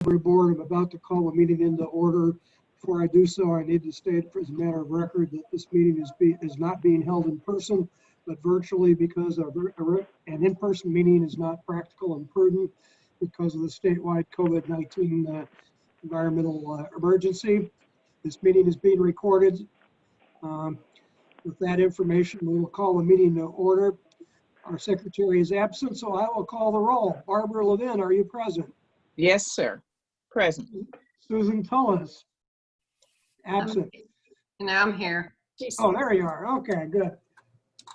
Board. I'm about to call the meeting into order. Before I do so, I need to state as a matter of record that this meeting is not being held in person, but virtually, because an in-person meeting is not practical and prudent because of the statewide COVID-19 environmental emergency. This meeting is being recorded. With that information, we will call the meeting to order. Our secretary is absent, so I will call the roll. Barbara Levin, are you present? Yes, sir. Present. Susan Tullis, absent. And I'm here. Oh, there you are. Okay, good.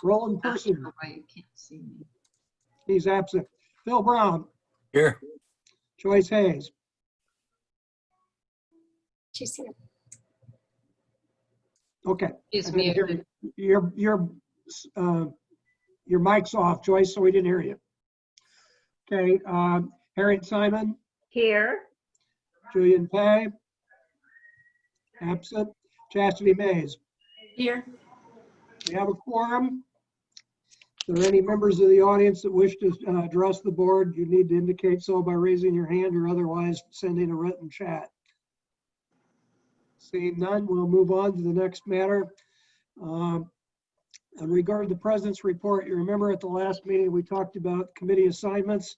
Roland Person, You can't see me. he's absent. Phil Brown, Here. Joyce Hayes. She's here. Okay. She's I didn't hear muted. you. Your mic's off, Joyce, so we didn't hear you. Okay, Harriet Simon, Here. Julian Pay, absent. Chastity Mays. Here. We have a quorum. If there are any members of the audience that wish to address the board, you need to indicate so by raising your hand or otherwise sending a written chat. Seeing none, we'll move on to the next matter. In regard to the president's report, you remember at the last meeting we talked about committee assignments.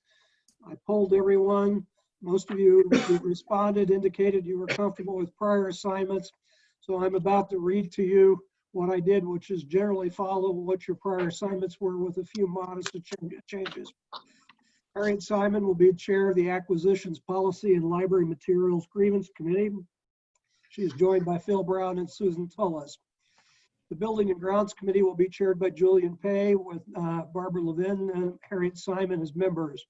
I polled everyone. Most of you who responded indicated you were comfortable with prior assignments. So I'm about to read to you what I did, which is generally follow what your prior assignments were with a few modest changes. Harriet Simon will be chair of the Acquisitions Policy and Library Materials Grievance Committee. She is joined by Phil Brown and Susan Tullis. The Building and Grounds Committee will be chaired by Julian Pay with Barbara Levin and Harriet Simon as members.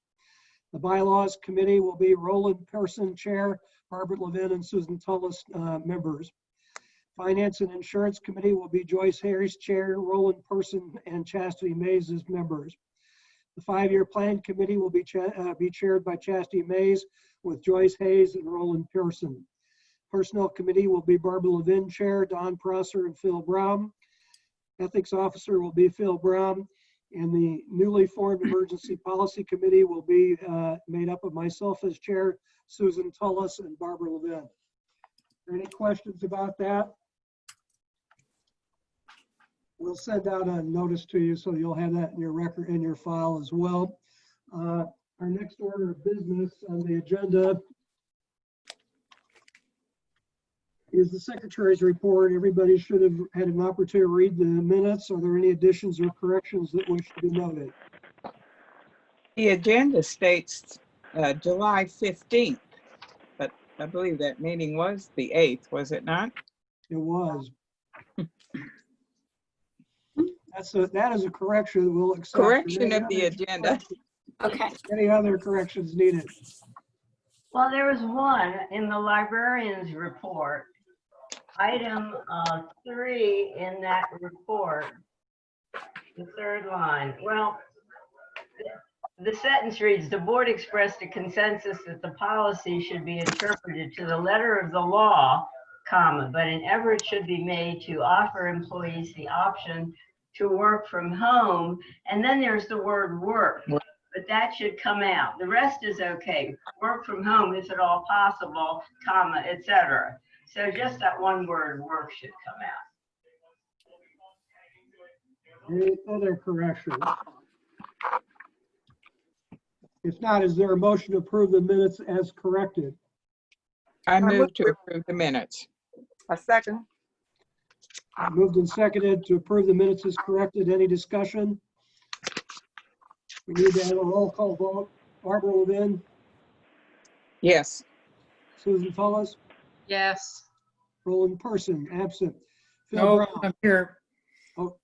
The Bylaws Committee will be Roland Person chair, Barbara Levin and Susan Tullis members. Finance and Insurance Committee will be Joyce Harris chair, Roland Person and Chastity Mays as members. The 5-year Plan Committee will be chaired by Chastity Mays with Joyce Hayes and Roland Person. Personnel Committee will be Barbara Levin chair, Don Prosser and Phil Brown. Ethics Officer will be Phil Brown. And the newly formed Emergency Policy Committee will be made up of myself as chair, Susan Tullis and Barbara Levin. Are there any questions about that? We'll send out a notice to you so you'll have that in your record, in your file as well. Our next order of business on the agenda is the secretary's report. Everybody should have had an opportunity to read the minutes. Are there any additions or corrections that wish to be noted? The agenda states July 15th, but I believe that meeting was the 8th, was it not? It was. That is a correction that we'll accept. Correction of the agenda. Okay. Any other corrections needed? Well, there was one in the Librarians Report. Item 3 in that report, the third line. Well, the sentence reads, the board expressed a consensus that the policy should be interpreted to the letter of the law, comma, but an effort should be made to offer employees the option to work from home. And then there's the word work, but that should come out. The rest is okay. Work from home, if at all possible, comma, etc. So just that one word, work, should come out. Any other corrections? If not, is there a motion to approve the minutes as corrected? I move to approve the minutes. A second. Moved and seconded to approve the minutes as corrected. Any discussion? We need to have a roll call vote. Barbara Levin, Yes. Susan Tullis, Yes. Roland Person, absent. Phil No, Brown. I'm here. Oh,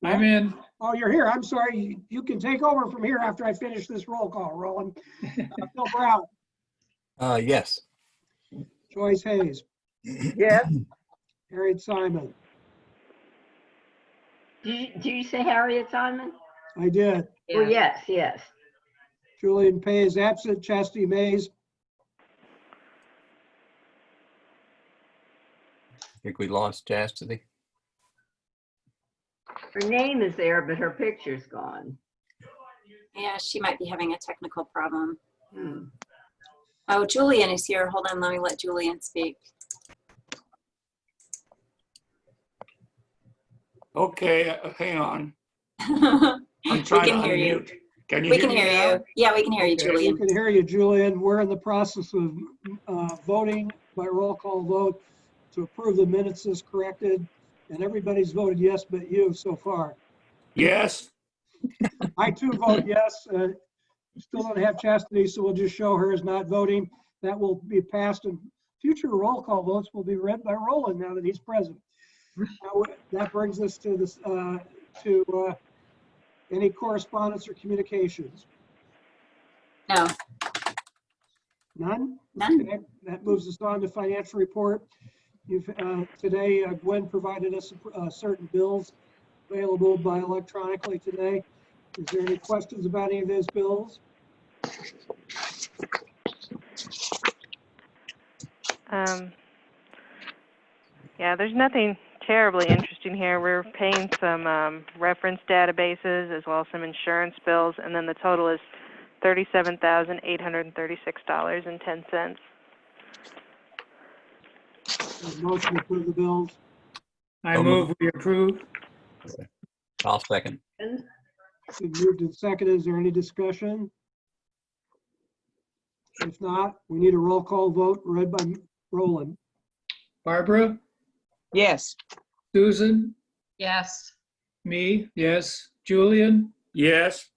I'm in. Oh, you're here. I'm sorry. You can take over from here after I finish this roll call, Roland. Phil Brown, Yes. Joyce Hayes, Yes. Harriet Simon. Do you say Harriet Simon? I did. Well, yes, yes. Julian Pay is absent. Chastity Mays. I think we lost Chastity. Her name is there, but her picture's gone. Yeah, she might be having a technical problem. Oh, Julian is here. Hold on, let me let Julian speak. Okay, hang on. I'm We trying to can hear you. unmute. Can you We hear can me hear now? you. Yeah, we can hear you, Okay. We Julian. can hear you, Julian. We're in the process of voting by roll call vote to approve the minutes as corrected, and everybody's voted yes but you so far. Yes, I too vote yes. Still don't have Chastity, so we'll just show her as not voting. That will be passed, and future roll call votes will be read by Roland now that he's present. Now, that brings us to this, any correspondence or communications? No, None? none. Okay, that moves us on to financial report. You've, today, Gwen provided us certain bills available by electronically today. Is there any questions about any of those bills? Yeah, there's nothing terribly interesting here. We're paying some reference databases as well as some insurance bills, and then the total is $37,836.10. Motion to approve the bills. I move we approve. I'll second. Been moved and seconded. Is there any discussion? If not, we need a roll call vote read by Roland. Barbara, Yes. Susan, Yes. me, yes. Julian, Yes,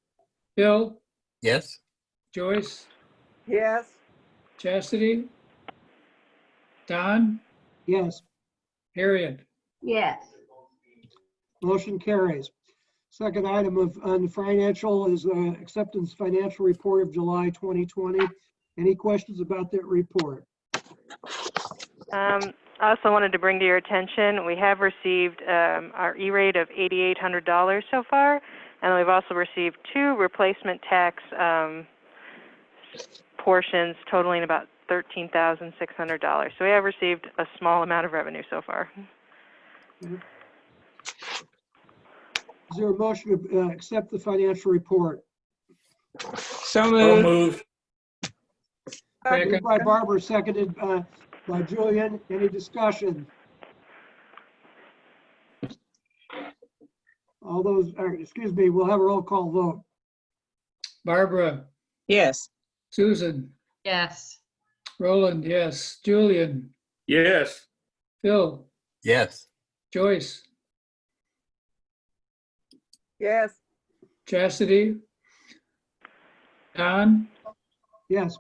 Bill, Yes, Joyce, Yes. Chastity, Don, Yes, Harriet. Yes. motion carries. Second item on the financial is acceptance financial report of July 2020. Any questions about that report? I also wanted to bring to your attention, we have received our E-rate of $8,800 so far, and we've also received 2 replacement tax portions totaling about $13,600. So we have received a small amount of revenue so far. Is there a motion to accept the financial report? So so moved. moved. Moved by Barbara, seconded by Julian. Any discussion? All those, excuse me, we'll have a roll call vote. Barbara, Yes. Susan, Yes. Roland, yes. Julian, Yes, Phil, yes, Joyce, Yes. Chastity, Don, Yes,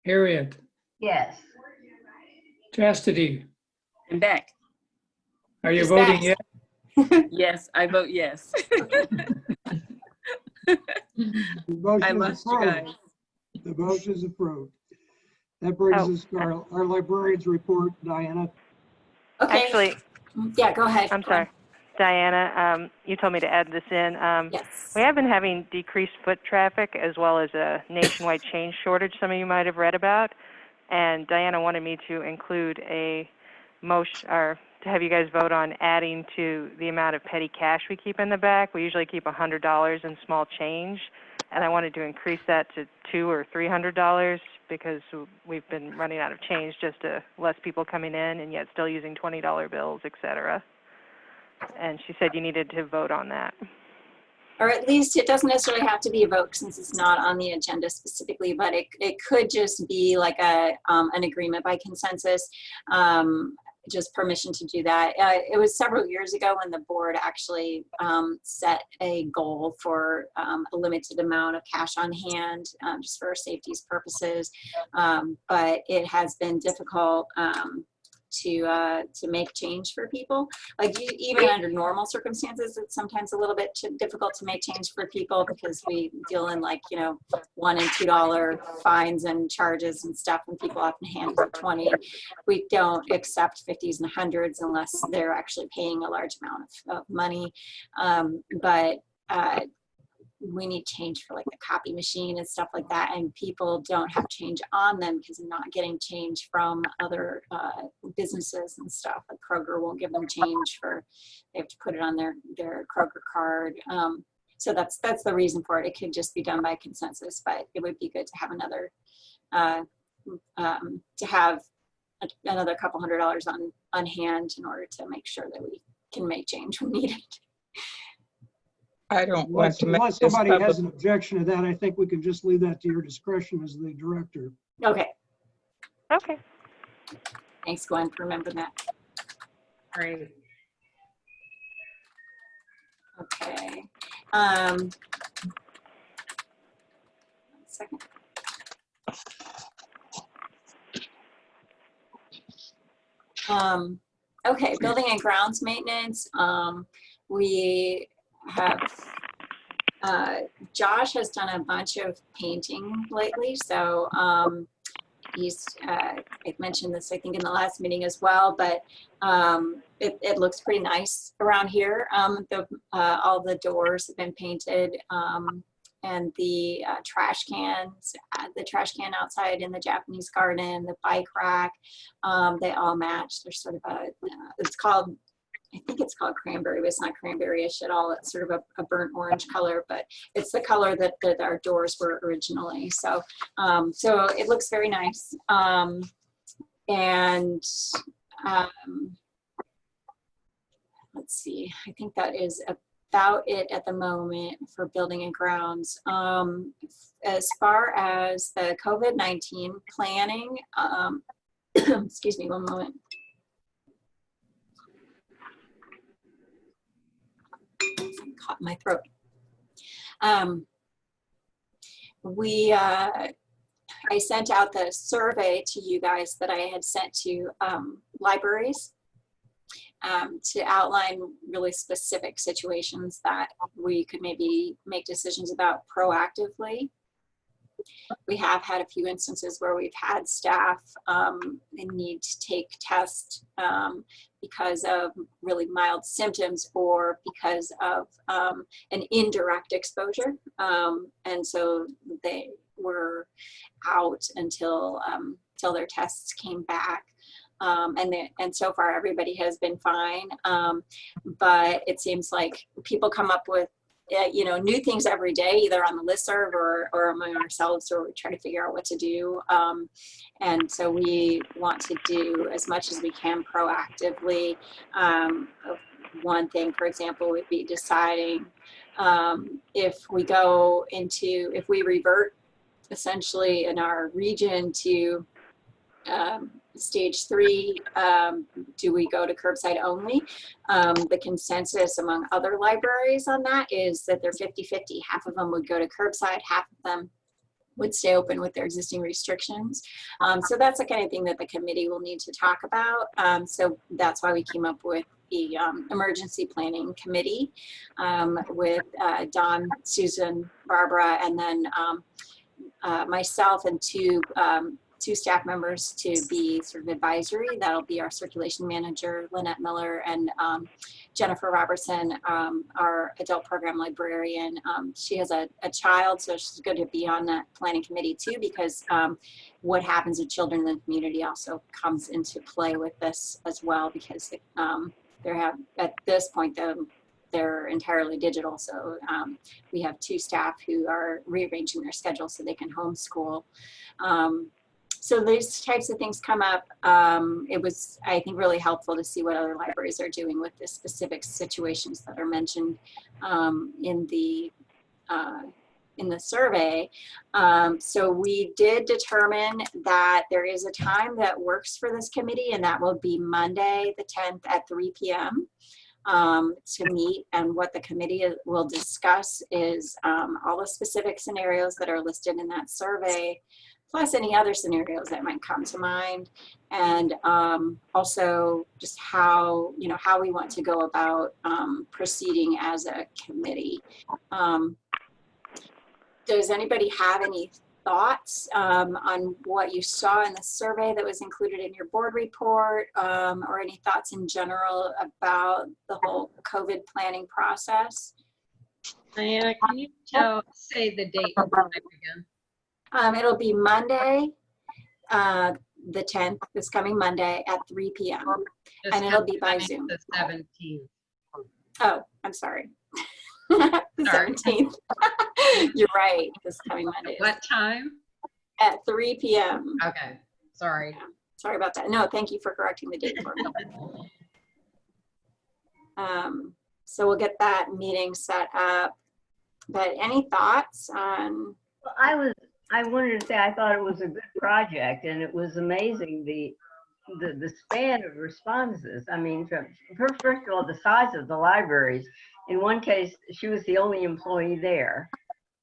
Harriet. Yes. Chastity, I'm back. are you She's voting back. yes? Yes, I vote yes. the I motion is lost you approved. guys. The motion is approved. That brings us to our librarians report, Diana. Okay. Actually, Yeah, go ahead. I'm Go on. sorry. Diana, you told me to add this in. Yes. We have been having decreased foot traffic as well as a nationwide change shortage some of you might have read about. And Diana wanted me to include a motion, or to have you guys vote on adding to the amount of petty cash we keep in the back. We usually keep $100 in small change, and I wanted to increase that to $200 or $300 because we've been running out of change, just to less people coming in and yet still using $20 bills, etc. And she said you needed to vote on that. Or at least it doesn't necessarily have to be a vote since it's not on the agenda specifically, but it could just be like an agreement by consensus, just permission to do that. It was several years ago when the board actually set a goal for a limited amount of cash on hand, just for safety purposes, but it has been difficult to make change for people. Like even under normal circumstances, it's sometimes a little bit difficult to make change for people because we deal in like, you know, $1 and $2 fines and charges and stuff, and people often hand for 20. We don't accept 50s and 100s unless they're actually paying a large amount of money. But we need change for like the copy machine and stuff like that, and people don't have change on them because they're not getting change from other businesses and stuff. Like Kroger won't give them change for, they have to put it on their Kroger card. So that's the reason for it. It could just be done by consensus, but it would be good to have another to have another couple $100 on hand in order to make sure that we can make change when needed. I don't want to make Unless this somebody public. has an objection to that, I think we can just leave that to your discretion as the director. Okay, Okay. thanks Gwen for remembering that. Great. Okay. One second. Okay, building and grounds maintenance. We have, Josh has done a bunch of painting lately. So he's, I mentioned this, I think, in the last meeting as well, but it looks pretty nice around here. All the doors have been painted, and the trash cans, the trash can outside in the Japanese garden, the bike rack, they all match. There's sort of a, it's called, I think it's called cranberry, but it's not cranberry-ish at all. It's sort of a burnt orange color, but it's the color that our doors were originally. So, so it looks very nice. Let's see, I think that is about it at the moment for building and grounds. As far as the COVID-19 planning, excuse me one moment. Caught in my throat. I sent out the survey to you guys that I had sent to libraries to outline really specific situations that we could maybe make decisions about proactively. We have had a few instances where we've had staff need to take tests because of really mild symptoms or because of an indirect exposure. And so they were out until their tests came back. And so far everybody has been fine. But it seems like people come up with new things every day, either on the listserv or among ourselves, or we try to figure out what to do. And so we want to do as much as we can proactively. One thing, for example, would be deciding if we revert essentially in our region to stage 3, do we go to curbside only? The consensus among other libraries on that is that they're 50-50. Half of them would go to curbside, half of them would stay open with their existing restrictions. So that's the kind of thing that the committee will need to talk about. So that's why we came up with the emergency planning committee with Don, Susan, Barbara, and then myself and two staff members to be sort of advisory. That'll be our circulation manager, Lynette Miller, and Jennifer Robertson, our adult program librarian. She has a child, so she's good to be on that planning committee too, because what happens with children in the community also comes into play with this as well, because at this point, they're entirely digital. So we have 2 staff who are rearranging their schedule so they can homeschool. So these types of things come up. It was, I think, really helpful to see what other libraries are doing with the specific situations that are mentioned in the survey. So we did determine that there is a time that works for this committee, and that will be Monday the 10th at 3 p.m. To meet, and what the committee will discuss is all the specific scenarios that are listed in that survey, plus any other scenarios that might come to mind, and also just how we want to go about proceeding as a committee. Does anybody have any thoughts on what you saw in the survey that was included in your board report, or any thoughts in general about the whole COVID planning process? Diana, can you say the date and time again? It'll be Monday, the 10th, this coming Monday at 3 p.m. And it'll be by Zoom. The 17th. Oh, I'm sorry. The 17th. You're right, this coming Monday. What time? at 3 p.m. Okay, sorry. Sorry about that. No, thank you for correcting the date for me. So we'll get that meeting set up. But any thoughts on? Well, I wanted to say I thought it was a good project, and it was amazing the span of responses. I mean, first of all, the size of the libraries. In one case, she was the only employee there,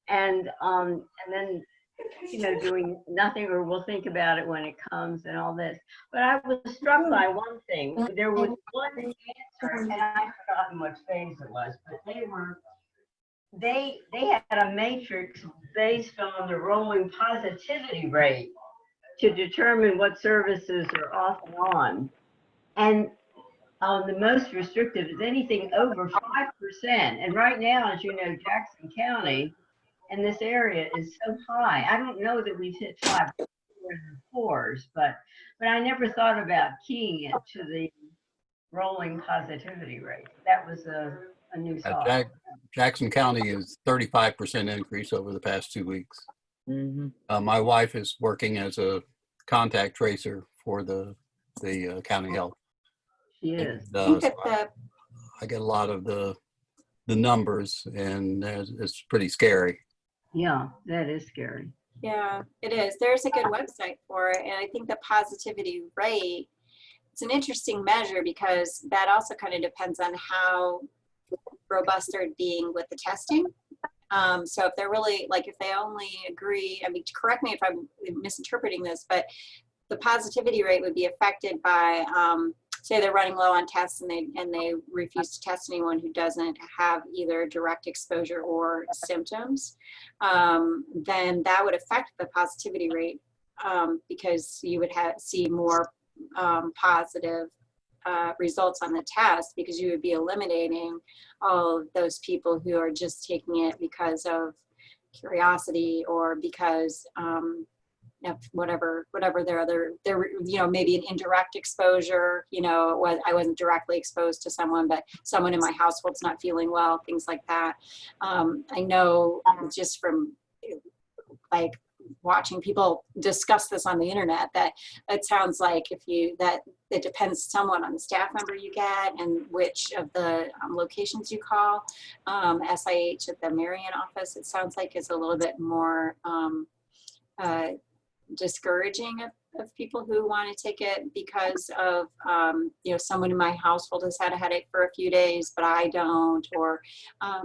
and then, you know, doing nothing, or we'll think about it when it comes and all this. But I was struck by one thing. There was one answer, and I've forgotten what phase it was, but they had a matrix based on the rolling positivity rate to determine what services are off and on. And the most restrictive is anything over 5%. And right now, as you know, Jackson County and this area is so high. I don't know that we've hit 5 fours, but I never thought about keying it to the rolling positivity rate. That was a new thought. Jackson County is 35% increase over the past 2 weeks. Mm-hmm. My wife is working as a contact tracer for the county health. She is. And, so I get a lot of the numbers, and it's pretty scary. Yeah, that is scary. Yeah, it is. There's a good website for it. And I think the positivity rate, it's an interesting measure because that also kind of depends on how robust they're being with the testing. So if they're really, like, if they only agree, I mean, correct me if I'm misinterpreting this, but the positivity rate would be affected by, say they're running low on tests and they refuse to test anyone who doesn't have either direct exposure or symptoms, then that would affect the positivity rate, because you would see more positive results on the test, because you would be eliminating all of those people who are just taking it because of curiosity or because whatever their other, you know, maybe an indirect exposure, you know, I wasn't directly exposed to someone, but someone in my household's not feeling well, things like that. I know just from like watching people discuss this on the internet that it sounds like that it depends somewhat on the staff member you get and which of the locations you call. SIH at the Marion office, it sounds like is a little bit more discouraging of people who want to take it because of, you know, someone in my household has had a headache for a few days, but I don't, or,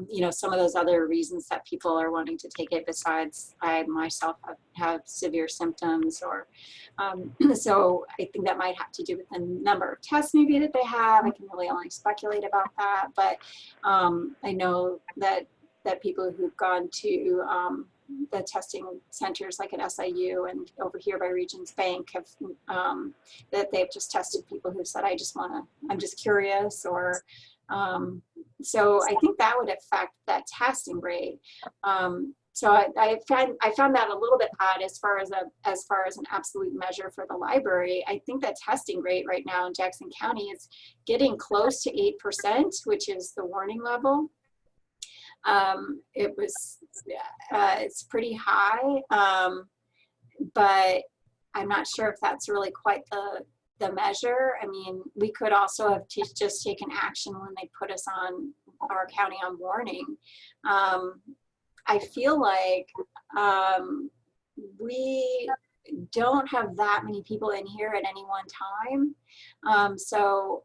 you know, some of those other reasons that people are wanting to take it besides I myself have severe symptoms, or, so I think that might have to do with the number of tests maybe that they have. I can really only speculate about that, but I know that people who've gone to the testing centers like at SIU and over here by Regions Bank have that they've just tested people who said, I'm just curious, or so I think that would affect that testing rate. So I found that a little bit odd as far as an absolute measure for the library. I think that testing rate right now in Jackson County is getting close to 8%, which is the warning level. It's pretty high, but I'm not sure if that's really quite the measure. I mean, we could also have just taken action when they put us on our county on warning. I feel like we don't have that many people in here at any one time. So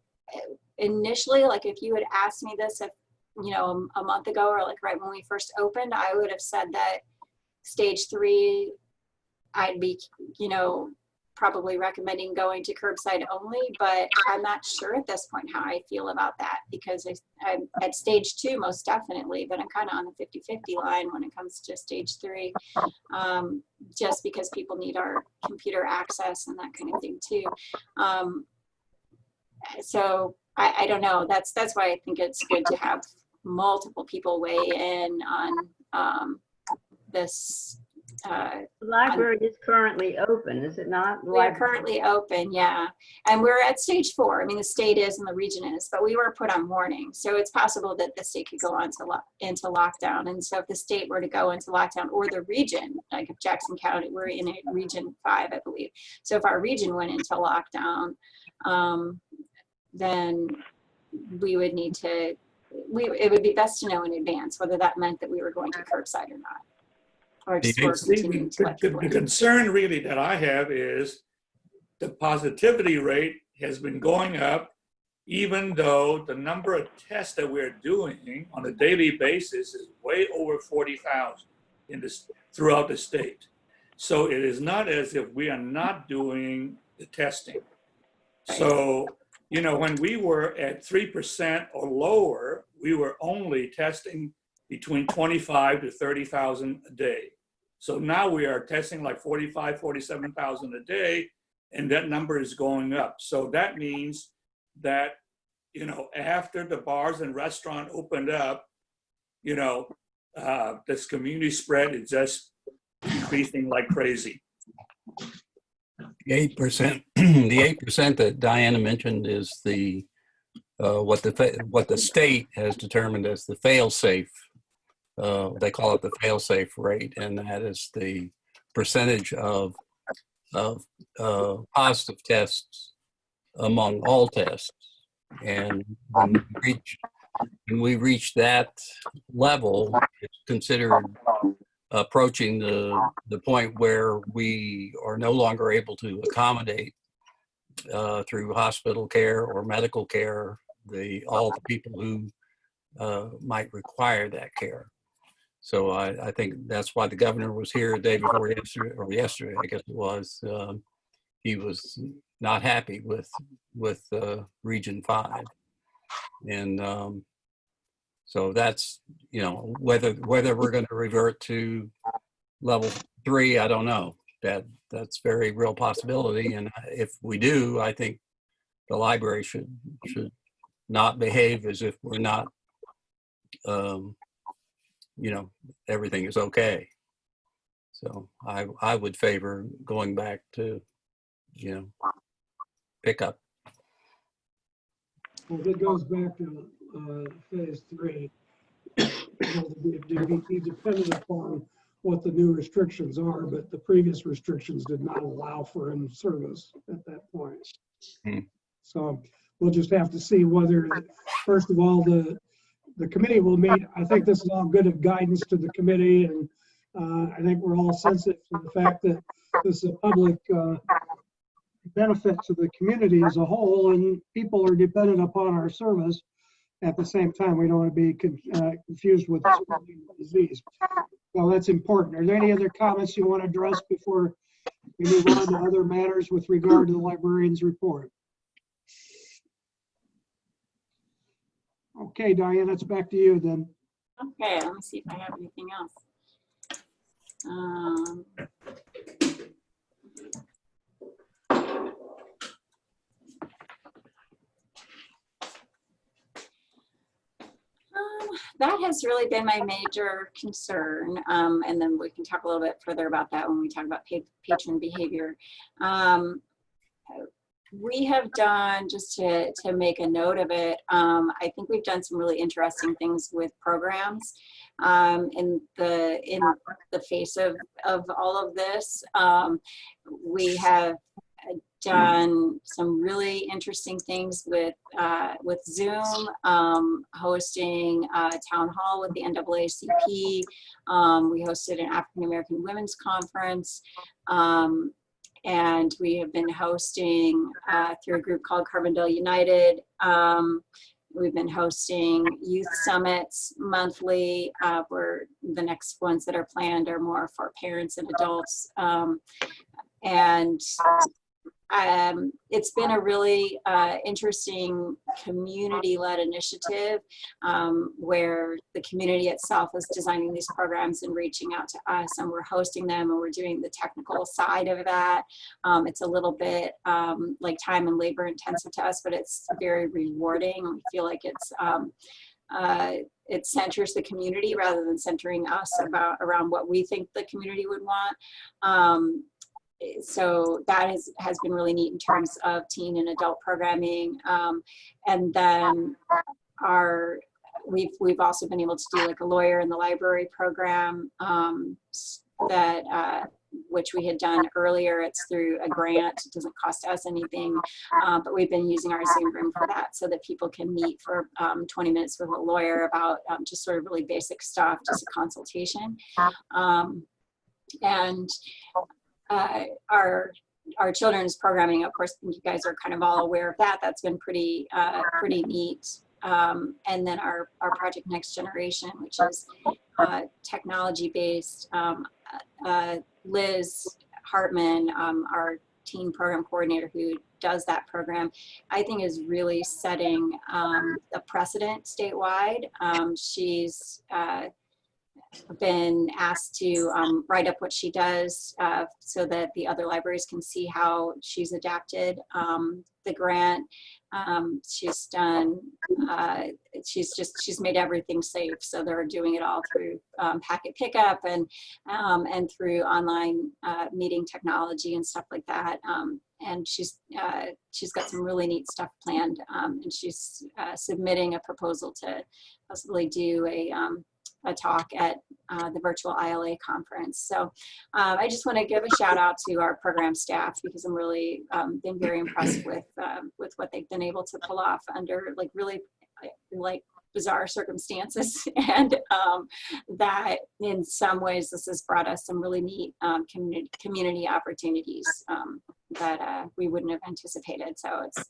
initially, like if you had asked me this, you know, a month ago, or like right when we first opened, I would have said that stage 3, I'd be, you know, probably recommending going to curbside only, but I'm not sure at this point how I feel about that, because I'm at stage 2 most definitely, but I'm kind of on the 50-50 line when it comes to stage 3, just because people need our computer access and that kind of thing too. So I don't know. That's why I think it's good to have multiple people weigh in on this The library is currently open, is it not? We are currently open, yeah. And we're at stage 4. I mean, the state is and the region is, but we were put on warning. So it's possible that the state could go on to into lockdown. And so if the state were to go into lockdown, or the region, like if Jackson County, we're in a region 5, I believe. So if our region went into lockdown, then we would need to, it would be best to know in advance whether that meant that we were going to curbside or not. Or just we're continuing to let people The in. concern really that I have is the positivity rate has been going up, even though the number of tests that we're doing on a daily basis is way over 40,000 in this throughout the state. So it is not as if we are not doing the testing. So, you know, when we were at 3% or lower, we were only testing between 25 to 30,000 a day. So now we are testing like 45, 47,000 a day, and that number is going up. So that means that, you know, after the bars and restaurant opened up, you know, this community spread is just increasing like crazy. The 8%, the 8% that Diana mentioned is the what the state has determined as the fail-safe. They call it the fail-safe rate, and that is the percentage of positive tests among all tests. And when we reach that level, it's considered approaching the point where we are no longer able to accommodate through hospital care or medical care all the people who might require that care. So I think that's why the governor was here the day before yesterday, or yesterday, I guess it was. He was not happy with Region 5, and so that's, you know, whether we're going to revert to level 3, I don't know. That's very real possibility, and if we do, I think the library should not behave as if we're not. You know, everything is okay. So I would favor going back to, you know, pick up. Well, if it goes back to phase 3, it'll be dependent upon what the new restrictions are, but the previous restrictions did not allow for in-service at that point. So we'll just have to see whether, first of all, the committee will meet. I think this is all good guidance to the committee, and I think we're all sensitive to the fact that this is a public benefit to the community as a whole, and people are dependent upon our service. At the same time, we don't want to be confused with disease. Well, that's important. Are there any other comments you want to address before we move on to other matters with regard to the librarian's report? Okay, Diana, it's back to you then. Okay, let me see if I have anything else. That has really been my major concern, and then we can talk a little bit further about that when we talk about patron behavior. We have done, just to make a note of it, I think we've done some really interesting things with programs in the face of all of this. We have done some really interesting things with Zoom, hosting a town hall with the NAACP. We hosted an African American Women's Conference. And we have been hosting through a group called Carbondale United. We've been hosting youth summits monthly, where the next ones that are planned are more for parents and adults. It's been a really interesting community-led initiative where the community itself is designing these programs and reaching out to us, and we're hosting them, and we're doing the technical side of that. It's a little bit like time and labor intensive to us, but it's very rewarding. We feel like it's it centers the community rather than centering us around what we think the community would want. So that has been really neat in terms of teen and adult programming. And then we've also been able to do like a lawyer in the library program which we had done earlier. It's through a grant. It doesn't cost us anything, but we've been using our Zoom room for that so that people can meet for 20 minutes with a lawyer about just sort of really basic stuff, just a consultation. And our children's programming, of course, you guys are kind of all aware of that. That's been pretty neat. And then our project Next Generation, which is technology-based. Liz Hartman, our teen program coordinator who does that program, I think is really setting a precedent statewide. She's been asked to write up what she does so that the other libraries can see how she's adapted the grant. She's done, she's made everything safe. So they're doing it all through packet pickup and through online meeting technology and stuff like that. And she's got some really neat stuff planned. And she's submitting a proposal to possibly do a talk at the virtual ILA conference. So I just want to give a shout out to our program staff because I'm really been very impressed with what they've been able to pull off under like really like bizarre circumstances, and that in some ways this has brought us some really neat community opportunities that we wouldn't have anticipated. So it's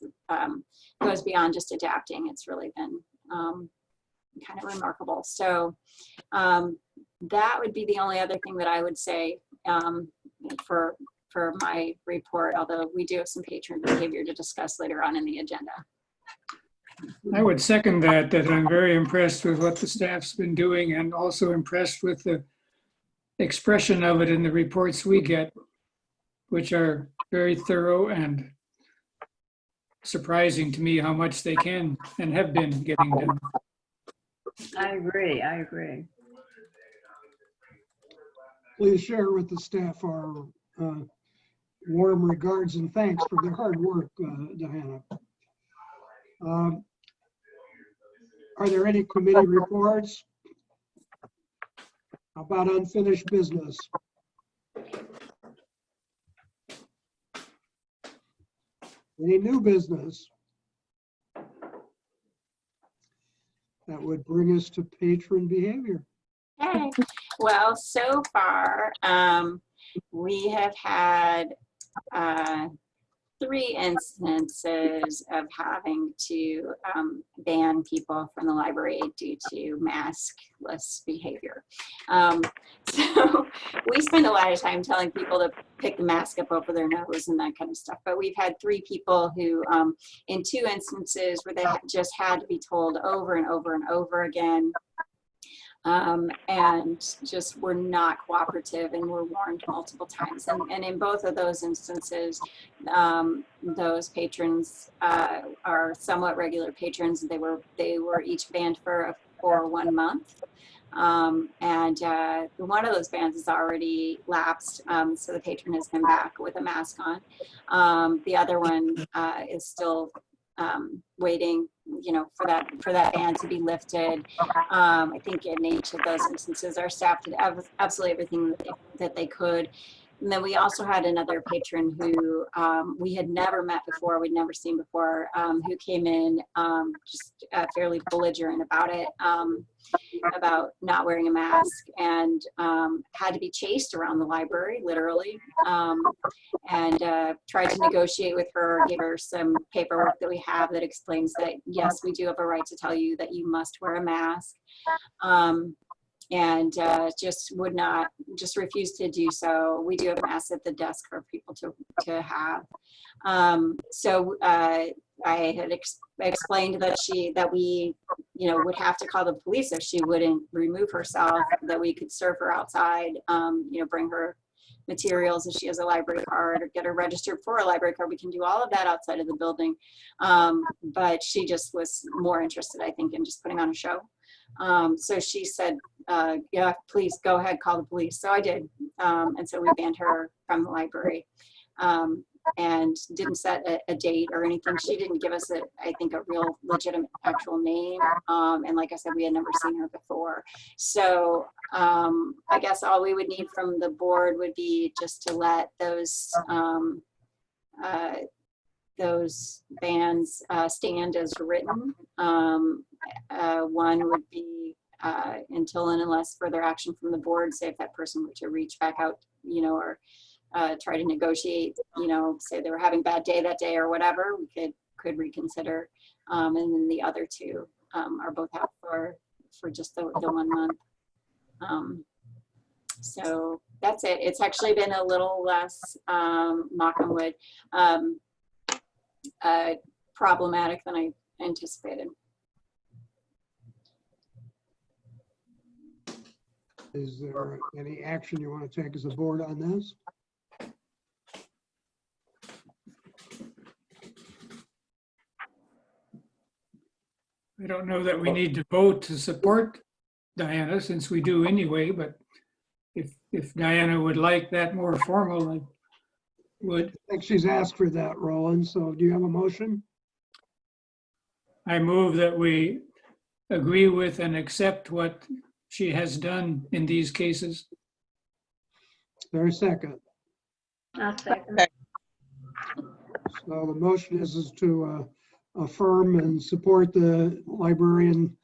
goes beyond just adapting. It's really been kind of remarkable. So that would be the only other thing that I would say for my report, although we do have some patron behavior to discuss later on in the agenda. I would second that I'm very impressed with what the staff's been doing and also impressed with the expression of it in the reports we get, which are very thorough and surprising to me how much they can and have been getting done. I agree. Please share with the staff our warm regards and thanks for their hard work, Diana. Are there any committee reports? How about unfinished business? Any new business? That would bring us to patron behavior. Okay. Well, so far we have had 3 instances of having to ban people from the library due to maskless behavior. So we spend a lot of time telling people to pick the mask up over their nose and that kind of stuff. But we've had 3 people who, in 2 instances where they just had to be told over and over and over again, and just were not cooperative and were warned multiple times. And in both of those instances, those patrons are somewhat regular patrons. They were each banned for 1 month. And one of those bans is already lapsed, so the patron has been back with a mask on. The other one is still waiting, for that ban to be lifted. I think in each of those instances, our staff did absolutely everything that they could. And then we also had another patron who we had never met before, we'd never seen before, who came in just fairly belligerent about it, about not wearing a mask, and had to be chased around the library, literally, and tried to negotiate with her, gave her some paperwork that we have that explains that, yes, we do have a right to tell you that you must wear a mask. And just refused to do so. We do have masks at the desk for people to have. So I had explained that we would have to call the police if she wouldn't remove herself, that we could serve her outside, bring her materials if she has a library card, or get her registered for a library card. We can do all of that outside of the building. But she just was more interested, I think, in just putting on a show. So she said, yeah, please go ahead, call the police. So I did. And so we banned her from the library. And didn't set a date or anything. She didn't give us, I think, a real legitimate actual name. And like I said, we had never seen her before. So I guess all we would need from the board would be just to let those bans stand as written. One would be until and unless further action from the board, say if that person were to reach back out, you know, or try to negotiate, you know, say they were having a bad day that day or whatever, we could reconsider. And then the other two are both out for just the 1 month. So that's it. It's actually been a little less, knock on wood, problematic than I anticipated. Is there any action you want to take as a board on this? I don't know that we need to vote to support Diana, since we do anyway, but if Diana would like that more formal, I would. I think she's asked for that, Roland. So do you have a motion? I move that we agree with and accept what she has done in these cases. Is there a second? I'll second. So the motion is to affirm and support the librarian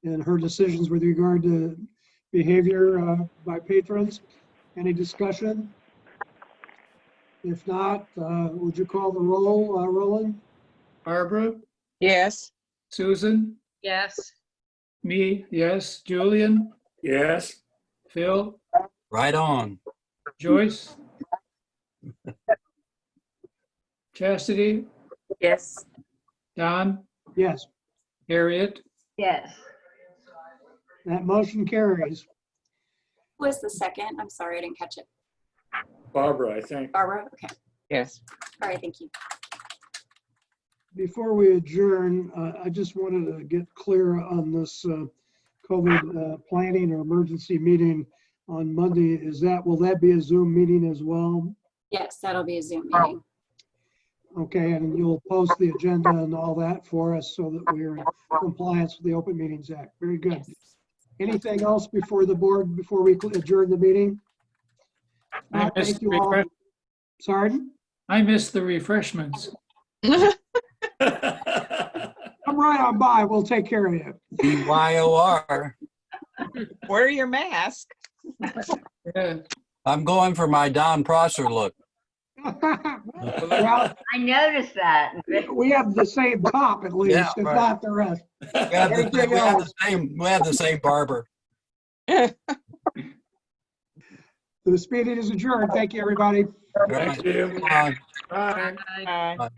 and her decisions with regard to behavior by patrons. Any discussion? If not, would you call the roll, Roland? Barbara? Yes. Susan? Yes. Me, yes. Julian? Yes. Phil? Right on. Joyce? Chastity? Yes. Don? Yes, Harriet? Yes. that motion carries. Who was the second? I'm sorry, I didn't catch it. Barbara, I think. Barbara? Okay. Yes. All right, thank you. Before we adjourn, I just wanted to get clear on this COVID planning or emergency meeting on Monday. Will that be a Zoom meeting as well? Yes, that'll be a Zoom meeting. Okay, and you'll post the agenda and all that for us so that we're in compliance with the Open Meetings Act. Very good. Yes. Anything else before the board, before we adjourn the meeting? I missed Thank you all. Sorry? I missed the refreshments. Come right on by. We'll take care of you. BYOR. Wear your mask. Yeah. I'm going for my Don Prosser look. Well, I noticed that. we have the same top at least, Yeah, if right. not the rest. We have the same barber. The meeting is adjourned. Thank you, everybody. Thank you. Bye. Bye. Bye.